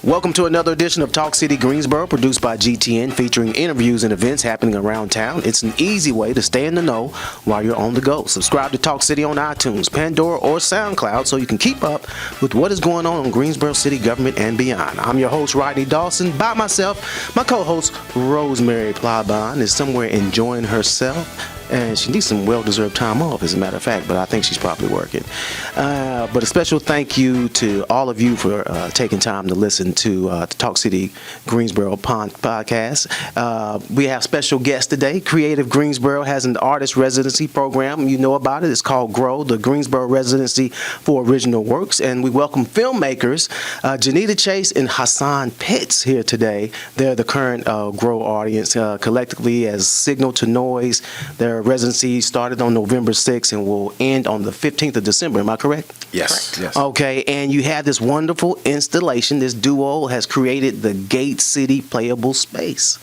Welcome to another edition of Talk City Greensboro, produced by GTN, featuring interviews and events happening around town. It's an easy way to stay in the know while you're on the go. Subscribe to Talk City on iTunes, Pandora, or SoundCloud so you can keep up with what is going on in Greensboro City government and beyond. I'm your host, Rodney Dawson. By myself, my co-host, Rosemary Plybon, is somewhere enjoying herself. And she needs some well-deserved time off, as a matter of fact, but I think she's probably working. But a special thank you to all of you for taking time to listen to the Talk City Greensboro podcast. We have special guests today. Creative Greensboro has an artist residency program. You know about it. It's called GROW, the Greensboro Residency for Original Works. And we welcome filmmakers Jennida Chase and Hassan Pitts here today. They're the current GROW audience. Collectively as Signal to Noise, their residency started on November 6th and will end on the 15th of December. Am I correct? Yes. Correct. Yes. Okay, and you have this wonderful installation. This duo has created the Gate City Playable Space,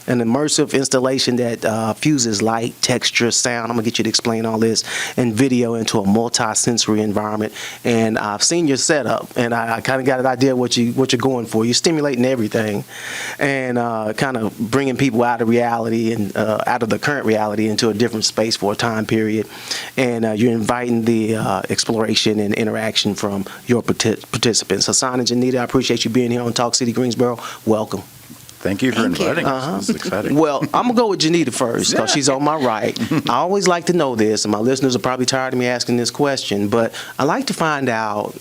an immersive installation that fuses light, texture, sound. I'm going to get you to explain all this, and video into a multi-sensory environment. And I've seen your setup, and I kind of got an idea what you're going for. You're stimulating everything and kind of bringing people out of reality and out of the current reality into a different space for a time period. And you're inviting the exploration and interaction from your participants. Hassan and Jennida, I appreciate you being here on Talk City Greensboro. Welcome. Thank you for inviting us. This is exciting. Well, I'm going to go with Jennida first because she's on my right. I always like to know this, and my listeners are probably tired of me asking this question, but I like to find out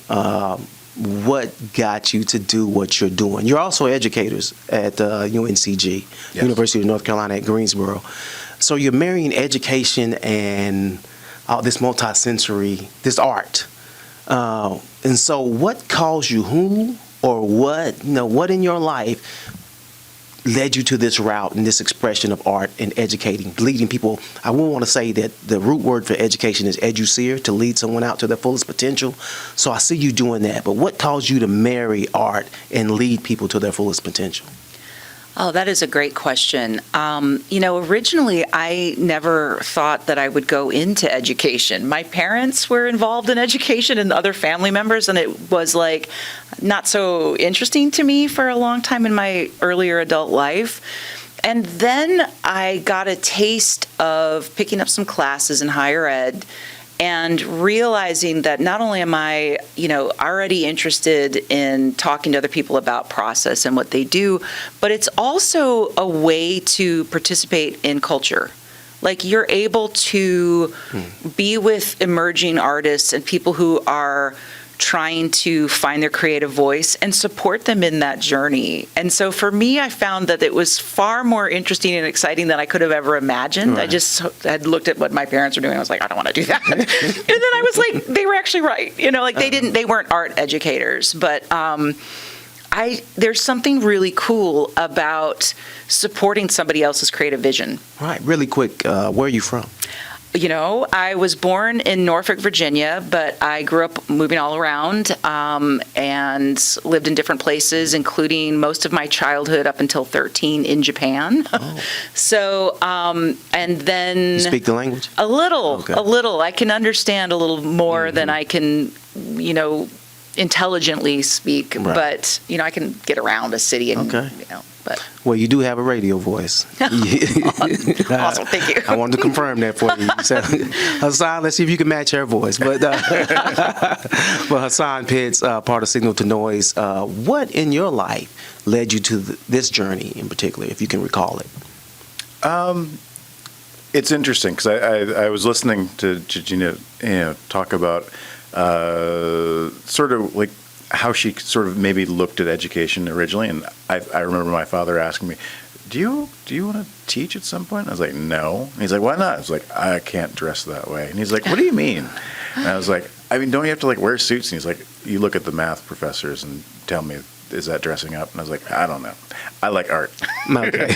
what got you to do what you're doing. You're also educators at UNCG, yes. University of North Carolina at Greensboro. So you're marrying education and this multi-sensory, this art. And so what caused you, who or what, what in your life led you to this route and this expression of art and educating, leading people? I wouldn't want to say that the root word for education is educere, to lead someone out to their fullest potential. So I see you doing that. But what caused you to marry art and lead people to their fullest potential? Oh, that is a great question. Originally, I never thought that I would go into education. My parents were involved in education and other family members, and it was like not so interesting to me for a long time in my earlier adult life. And then I got a taste of picking up some classes in higher ed and realizing that not only am I, already interested in talking to other people about process and what they do, but it's also a way to participate in culture. Like, you're able to be with emerging artists and people who are trying to find their creative voice and support them in that journey. And so for me, I found that it was far more interesting and exciting than I could have ever imagined. Right. I just had looked at what my parents were doing. I was like, I don't want to do that. And then I was like, they were actually right. They weren't art educators, but there's something really cool about supporting somebody else's creative vision. Right. Really quick, where are you from? I was born in Norfolk, Virginia, but I grew up moving all around and lived in different places, including most of my childhood up until 13 in Japan. Oh. So, and then... You speak the language? A little. I can understand a little more than I can, intelligently speak, right. But, I can get around a city and, but... Well, you do have a radio voice. Awesome, thank you. I wanted to confirm that for you. So, Hassan, let's see if you can match her voice. But Hassan Pitts, part of Signal to Noise, what in your life led you to this journey in particular, if you can recall it? It's interesting because I was listening to Gina, talk about sort of like how she sort of maybe looked at education originally, and I remember my father asking me, do you want to teach at some point? I was like, no. And he's like, why not? I was like, I can't dress that way. And he's like, what do you mean? And I was like, don't you have to wear suits? And he's like, you look at the math professors and tell me, is that dressing up? And I was like, I don't know. I like art. Okay.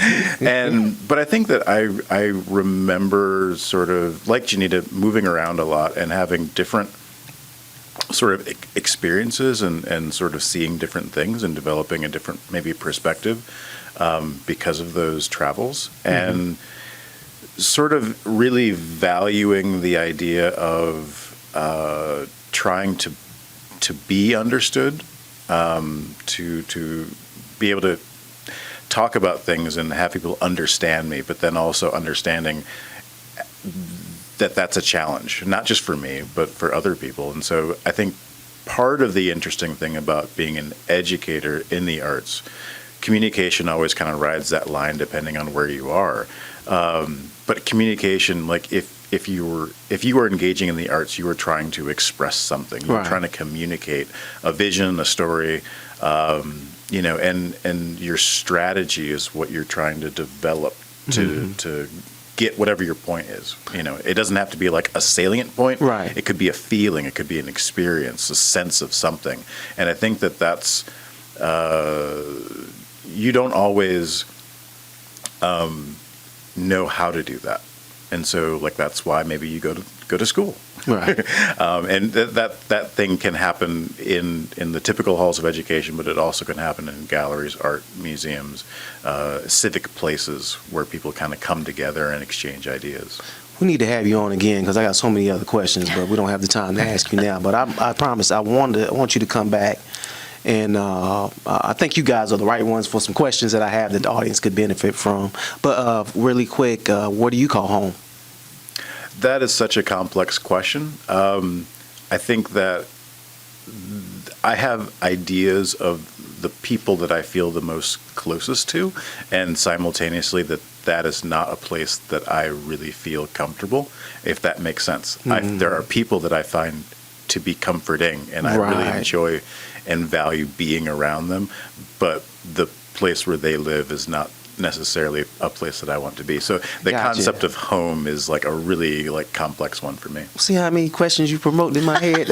But I think that I remember sort of, like Jennida, moving around a lot and having different sort of experiences and sort of seeing different things and developing a different maybe perspective because of those travels, and sort of really valuing the idea of trying to be understood to be able to talk about things and have people understand me, but then also understanding that that's a challenge, not just for me, but for other people. And so I think part of the interesting thing about being an educator in the arts, communication always kind of rides that line depending on where you are. But communication, like if you were engaging in the arts, you were trying to express something. You were trying to communicate a vision, a story, and your strategy is what you're trying to develop to get whatever your point is. It doesn't have to be like a salient point. Right. It could be a feeling. It could be an experience, a sense of something. And I think that's you don't always know how to do that. And so, that's why maybe you go to school, Right. and that thing can happen in the typical halls of education, but it also can happen in galleries, art museums, civic places where people kind of come together and exchange ideas. We need to have you on again because I got so many other questions, but we don't have the time to ask you now. But I promise I want you to come back. And I think you guys are the right ones for some questions that I have that the audience could benefit from. But really quick, what do you call home? That is such a complex question. I think that I have ideas of the people that I feel the most closest to, and simultaneously that is not a place that I really feel comfortable, if that makes sense. There are people that I find to be comforting, and I really enjoy and value being around them, but the place where they live is not necessarily a place that I want to be. So the concept of home is like a really complex one for me. See how many questions you promote in my head?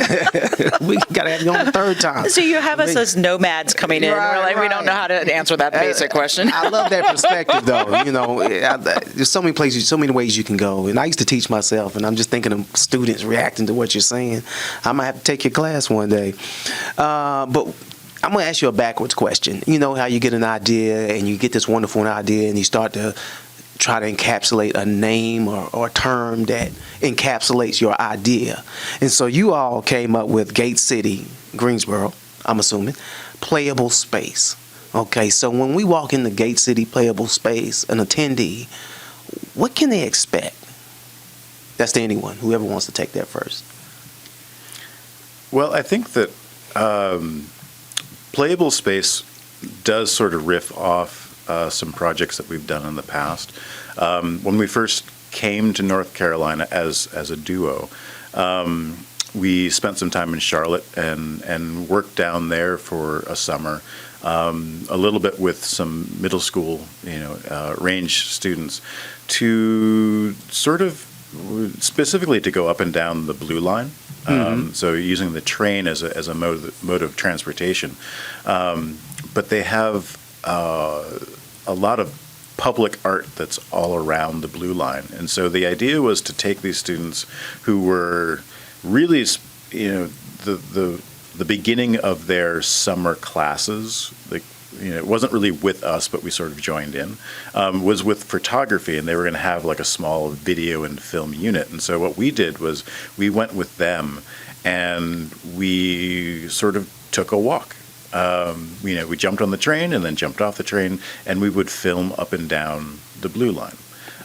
We got to have you on the third time. So you have us as nomads coming in. We're like, we don't know how to answer that basic question. I love that perspective, though. There's so many places, so many ways you can go. And I used to teach myself, and I'm just thinking of students reacting to what you're saying. I might have to take your class one day. But I'm going to ask you a backwards question. You know how you get an idea and you get this wonderful idea and you start to try to encapsulate a name or a term that encapsulates your idea. And so you all came up with Gate City, Greensboro, I'm assuming, Playable Space. Okay, so when we walk in the Gate City Playable Space, an attendee, what can they expect? That's to anyone, whoever wants to take that first. Well, I think that Playable Space does sort of riff off some projects that we've done in the past. When we first came to North Carolina as a duo, we spent some time in Charlotte and worked down there for a summer, a little bit with some middle school, range students, to sort of specifically to go up and down the Blue Line. So using the train as a mode of transportation. But they have a lot of public art that's all around the Blue Line. And so the idea was to take these students who were really, the beginning of their summer classes, it wasn't really with us, but we sort of joined in, was with photography, and they were going to have like a small video and film unit. And so what we did was we went with them and we sort of took a walk. We jumped on the train and then jumped off the train, and we would film up and down the Blue Line.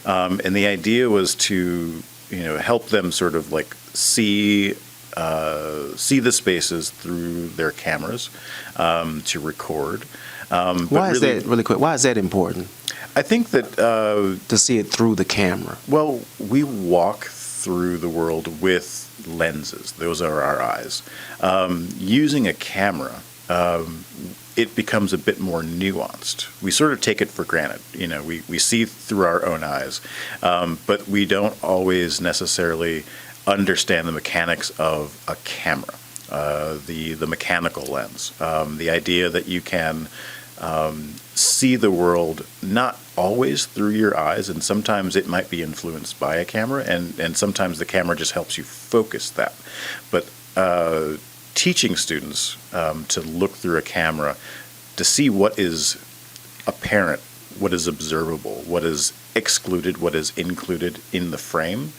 And the idea was to, help them sort of see the spaces through their cameras, to record. Why is that, really quick, why is that important? I think that to see it through the camera. Well, we walk through the world with lenses. Those are our eyes. Using a camera, it becomes a bit more nuanced. We sort of take it for granted. We see through our own eyes, but we don't always necessarily understand the mechanics of a camera, the mechanical lens, the idea that you can see the world not always through your eyes, and sometimes it might be influenced by a camera, and sometimes the camera just helps you focus that. But teaching students to look through a camera to see what is apparent, what is observable, what is excluded, what is included in the frame,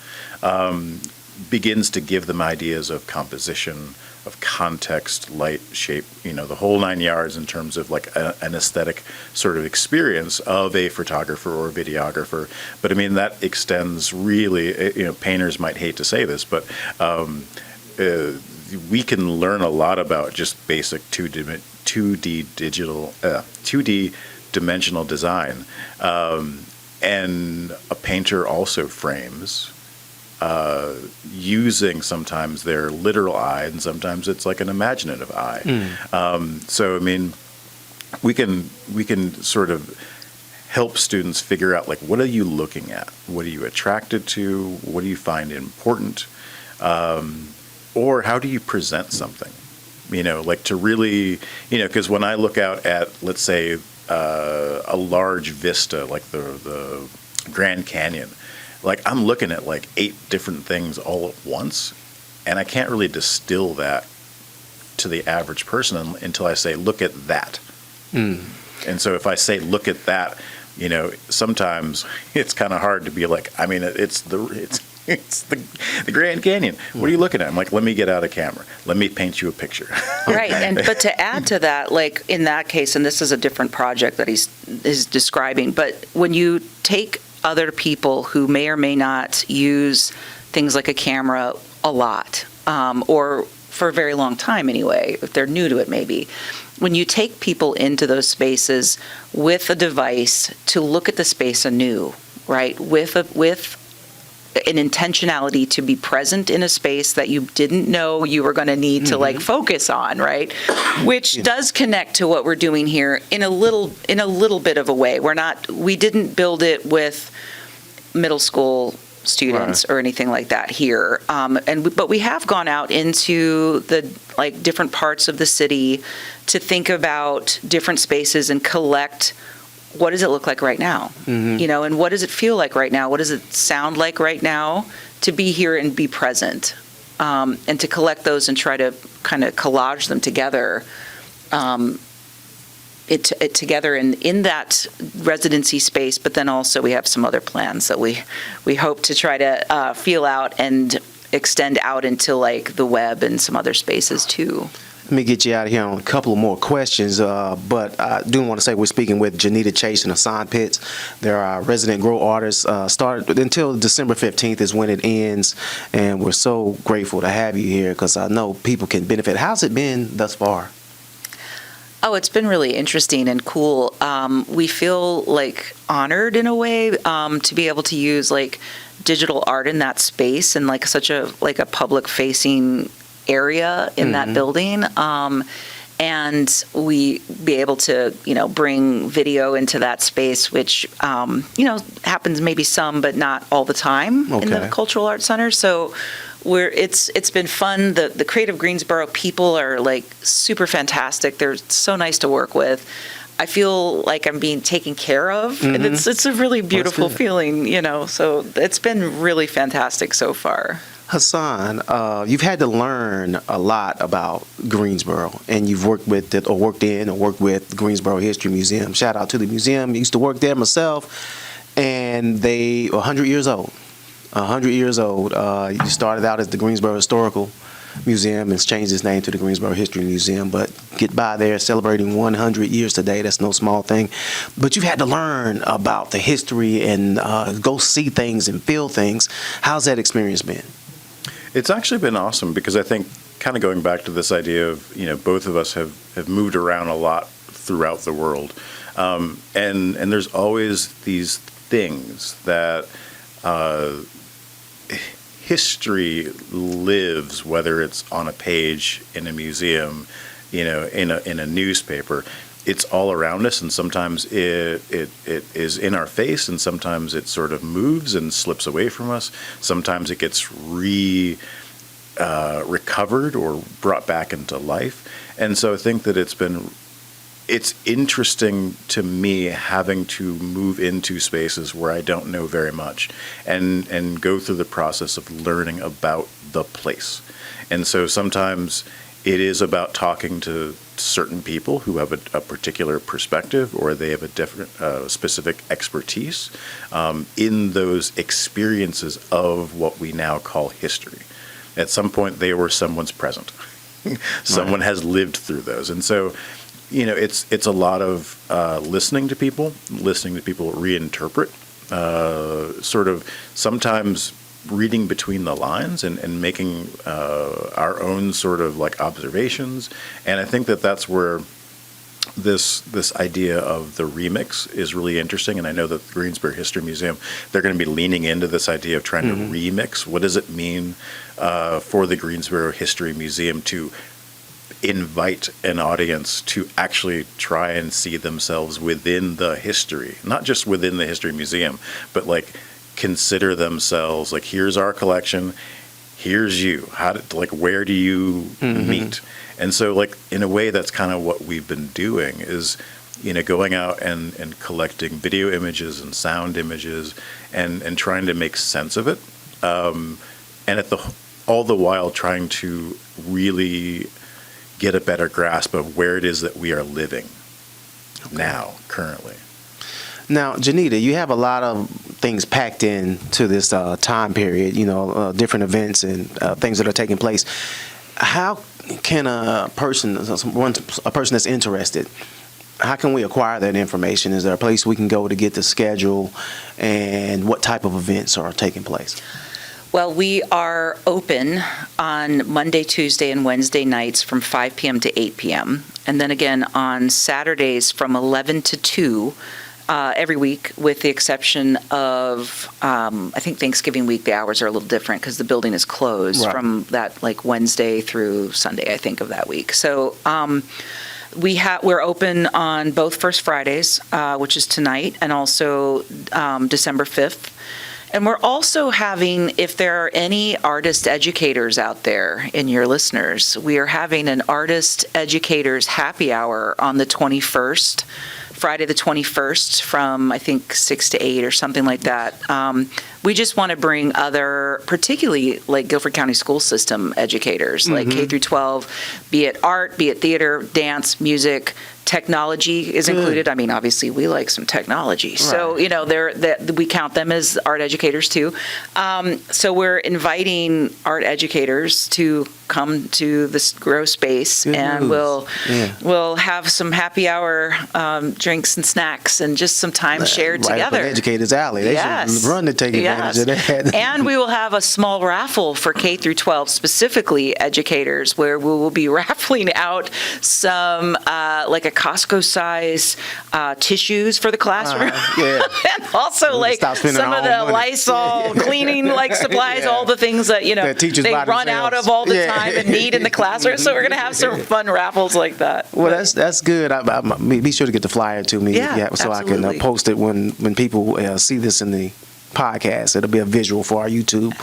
begins to give them ideas of composition, of context, light, shape, the whole 9 yards in terms of like an aesthetic sort of experience of a photographer or videographer. But I mean, that extends really, painters might hate to say this, but we can learn a lot about just basic 2D dimensional design. And a painter also frames using sometimes their literal eye, and sometimes it's like an imaginative eye. So I mean, we can sort of help students figure out, like, what are you looking at? What are you attracted to? What do you find important? Or how do you present something? Like to really, because when I look out at, let's say, a large vista like the Grand Canyon, like I'm looking at like 8 different things all at once, and I can't really distill that to the average person until I say, look at that. And so if I say, look at that, sometimes it's kind of hard to be like, I mean, it's the Grand Canyon. What are you looking at? I'm like, let me get out a camera. Let me paint you a picture. Right, but to add to that, like in that case, and this is a different project that he's describing, but when you take other people who may or may not use things like a camera a lot, or for a very long time anyway, if they're new to it maybe, when you take people into those spaces with a device to look at the space anew, right, with an intentionality to be present in a space that you didn't know you were going to need to like focus on, right? Which does connect to what we're doing here in a little bit of a way. We didn't build it with middle school students or anything like that here. But we have gone out into the like different parts of the city to think about different spaces and collect, what does it look like right now? And what does it feel like right now? What does it sound like right now to be here and be present? And to collect those and try to kind of collage them together, together in that residency space. But then also we have some other plans that we hope to try to feel out and extend out into like the web and some other spaces too. Let me get you out of here on a couple of more questions, but I do want to say we're speaking with Jennida Chase and Hassan Pitts. They're our resident grow artists. Started until December 15th is when it ends, and we're so grateful to have you here because I know people can benefit. How's it been thus far? Oh, it's been really interesting and cool. We feel like honored in a way to be able to use like digital art in that space and like such a public facing area in that building, and we be able to bring video into that space, which happens maybe some but not all the time in the Cultural Arts Center. So it's been fun. The Creative Greensboro people are like super fantastic. They're so nice to work with. I feel like I'm being taken care of, and it's a really beautiful feeling, so it's been really fantastic so far. Hassan, you've had to learn a lot about Greensboro, and you've worked with the Greensboro History Museum. Shout out to the museum. I used to work there myself, and they are 100 years old. 100 years old. You started out as the Greensboro Historical Museum. It's changed its name to the Greensboro History Museum, but get by there celebrating 100 years today. That's no small thing. But you've had to learn about the history and go see things and feel things. How's that experience been? It's actually been awesome because I think, kind of going back to this idea of, both of us have moved around a lot throughout the world. And there's always these things that history lives, whether it's on a page, in a museum, in a newspaper. It's all around us, and sometimes it is in our face, and sometimes it sort of moves and slips away from us. Sometimes it gets recovered or brought back into life. And so I think that it's interesting to me having to move into spaces where I don't know very much and go through the process of learning about the place. And so sometimes it is about talking to certain people who have a particular perspective, or they have a different specific expertise in those experiences of what we now call history. At some point, they were someone's present. Someone has lived through those. And so, it's a lot of listening to people reinterpret, sort of sometimes reading between the lines and making our own sort of like observations. And I think that's where this idea of the remix is really interesting. And I know that the Greensboro History Museum, they're going to be leaning into this idea of trying to remix. What does it mean for the Greensboro History Museum to invite an audience to actually try and see themselves within the history, not just within the History Museum, but like consider themselves like, here's our collection, here's you, where do you meet? And so, like, in a way, that's kind of what we've been doing is, going out and collecting video images and sound images and trying to make sense of it, and all the while trying to really get a better grasp of where it is that we are living now, currently. Now, Jennida, you have a lot of things packed into this time period, different events and things that are taking place. How can a person that's interested, how can we acquire that information? Is there a place we can go to get the schedule, and what type of events are taking place? Well, we are open on Monday, Tuesday, and Wednesday nights from 5 p.m. to 8 p.m. And then again on Saturdays from 11 to 2 every week, with the exception of, I think Thanksgiving week, the hours are a little different because the building is closed from that like Wednesday through Sunday, I think, of that week. So we're open on both First Fridays, which is tonight, and also December 5th. And we're also having, if there are any artist educators out there in your listeners, we are having an artist educators happy hour on the 21st, Friday the 21st, from I think 6 to 8 or something like that. We just want to bring other, particularly like Guilford County school system educators, like K through 12, be it art, be it theater, dance, music. Technology is included. I mean, obviously, we like some technology. Right. So, we count them as art educators, too. So we're inviting art educators to come to this grow space, and we'll have some happy hour drinks and snacks and just some time shared right together. Up an educator's alley. They should run to take advantage of that. And we will have a small raffle for K through 12, specifically educators, where we will be raffling out some like a Costco size tissues for the classroom. And also like some of the Lysol cleaning like supplies, all the things that they run out of all the time and need in the classroom. So we're going to have some fun raffles like that. Well, that's good. Be sure to get the flyer to me, so I can post it when people see this in the podcast. It'll be a visual for our YouTube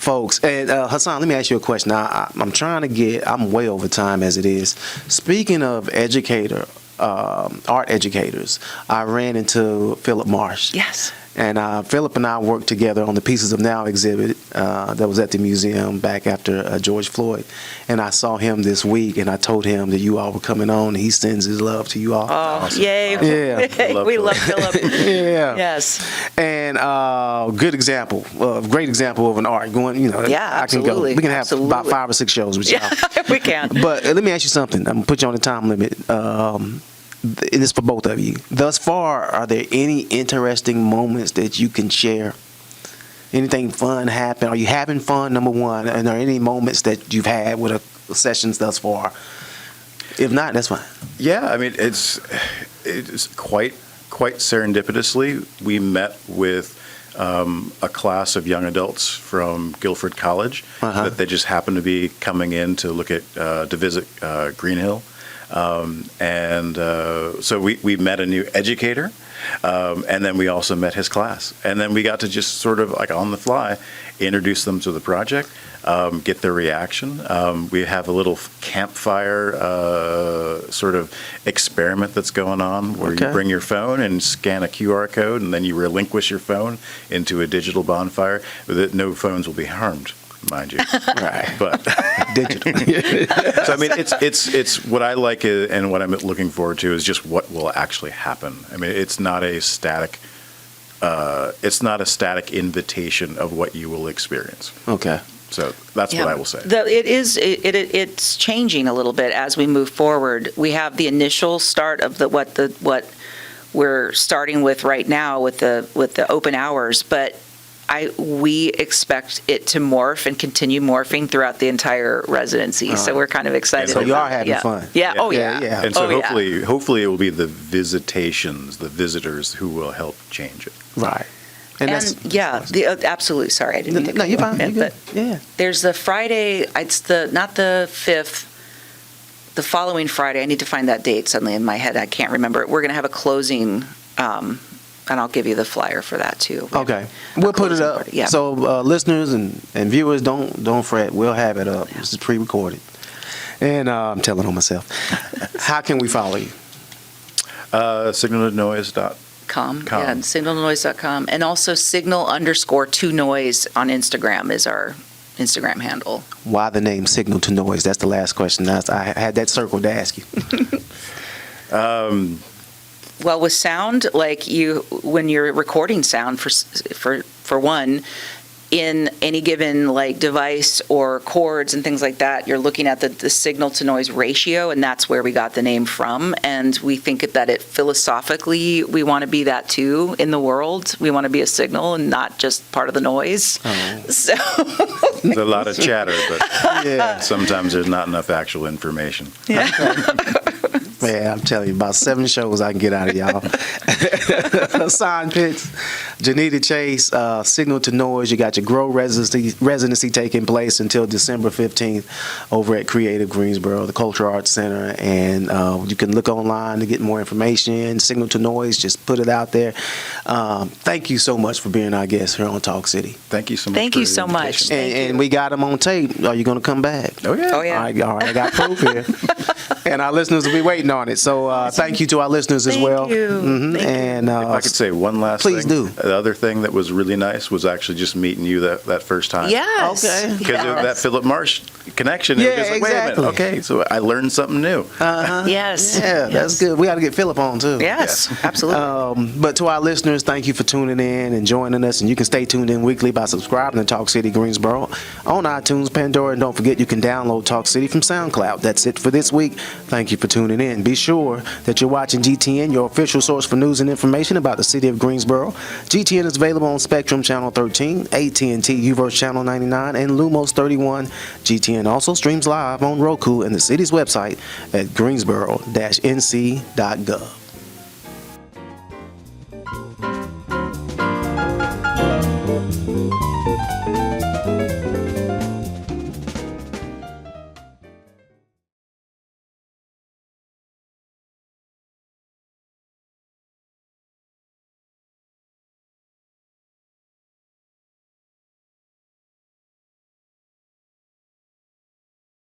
folks. And Hassan, let me ask you a question. I'm trying to I'm way over time as it is. Speaking of art educators, I ran into Philip Marsh. Yes. And Philip and I worked together on the Pieces of Now exhibit that was at the museum back after George Floyd. And I saw him this week, and I told him that you all were coming on. He sends his love to you all. Oh, awesome. Yay. Yeah. We love Philip. Yeah. Yes. And great example of an art going, Yeah, absolutely. We can have about 5 or 6 shows with y'all. Yeah, we can. But let me ask you something. I'm going to put you on the time limit. And it's for both of you. Thus far, are there any interesting moments that you can share? Anything fun happen? Are you having fun, number one? And are there any moments that you've had with sessions thus far? If not, that's fine. Yeah, I mean, it's quite serendipitously. We met with a class of young adults from Guilford College that they just happened to be coming in to look at to visit Green Hill. So we met a new educator, and then we also met his class. And then we got to just sort of like on the fly introduce them to the project, get their reaction. We have a little campfire sort of experiment that's going on where you bring your phone and scan a QR code, and then you relinquish your phone into a digital bonfire. No phones will be harmed. mind you. Right. But Digital. so I mean, it's what I like and what I'm looking forward to is just what will actually happen. I mean, it's not a static invitation of what you will experience. Okay. So that's what I will say. It's changing a little bit as we move forward. We have the initial start of what we're starting with right now with the open hours, but we expect it to morph and continue morphing throughout the entire residency. So we're kind of excited. So you about are having it. fun. Yeah. Oh Yeah, yeah. yeah. And so Oh, yeah. hopefully it will be the visitors who will help change it. Right. And that's Absolutely. Sorry, I didn't mean to. no, you're fine. You're good. But Yeah. there's the Friday. It's not the 5th. The following Friday. I need to find that date suddenly in my head. I can't remember it. We're going to have a closing, and I'll give you the flyer for that too. Okay. We'll put it closing up. party, yeah. So listeners and viewers, don't fret. We'll have it up. This is pre-recorded. And I'm telling on myself. How can we follow you? Signaltonoise.com. Yeah, and signalnoise.com, and also signal_2noise on Instagram is our Instagram handle. Why the name Signal to Noise? That's the last question. I had that circled to ask you. Well, with sound, when you're recording sound for one, in any given device or chords and things like that, you're looking at the signal to noise ratio, and that's where we got the name from. And we think that philosophically, we want to be that too in the world. We want to be a signal and not just part of the noise. Oh. So There's a lot of chatter, but Yeah. sometimes there's not enough actual information. Man, I'm telling you, about 7 shows I can get out of y'all. Hassan Pitts, Jennida Chase, Signal to Noise. You got your Grow residency taking place until December 15th over at Creative Greensboro, the Cultural Arts Center. And you can look online to get more information. Signal to Noise, just put it out there. Thank you so much for being our guest here on Talk City. Thank you so much. Thank for you the so much. invitation. And we got them on tape. Are you going to come back? Oh yeah. Oh, yeah. All right, I got proof here. And our listeners will be waiting on it. So thank you to our listeners as Thank well. you. Mhm. Thank you. And If I could say one last please thing. do. The other thing that was really nice was actually just meeting you that first time. Yes. Okay. Because of that Philip Marsh connection. Yeah, it was just like, wait a exactly. minute. Okay, so I learned something new. Yes. yeah, that's good. We got to get Philip on too. Yes, absolutely. But to our listeners, thank you for tuning in and joining us. And you can stay tuned in weekly by subscribing to Talk City Greensboro on iTunes, Pandora, and don't forget you can download Talk City from SoundCloud. That's it for this week. Thank you for tuning in. Be sure that you're watching GTN, your official source for news and information about the city of Greensboro. GTN is available on Spectrum Channel 13, AT&T UVerse Channel 99, and Lumos 31. GTN also streams live on Roku and the city's website at greensboro-nc.gov.